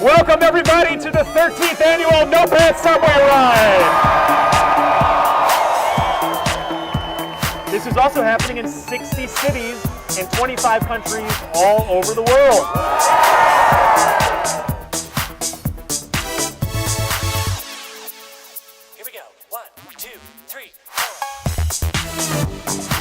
Welcome everybody to the 13th annual No Pants Subway Ride. This is also happening in 60 cities in 25 countries all over the world. Here we go. 1, 2, 3, 4.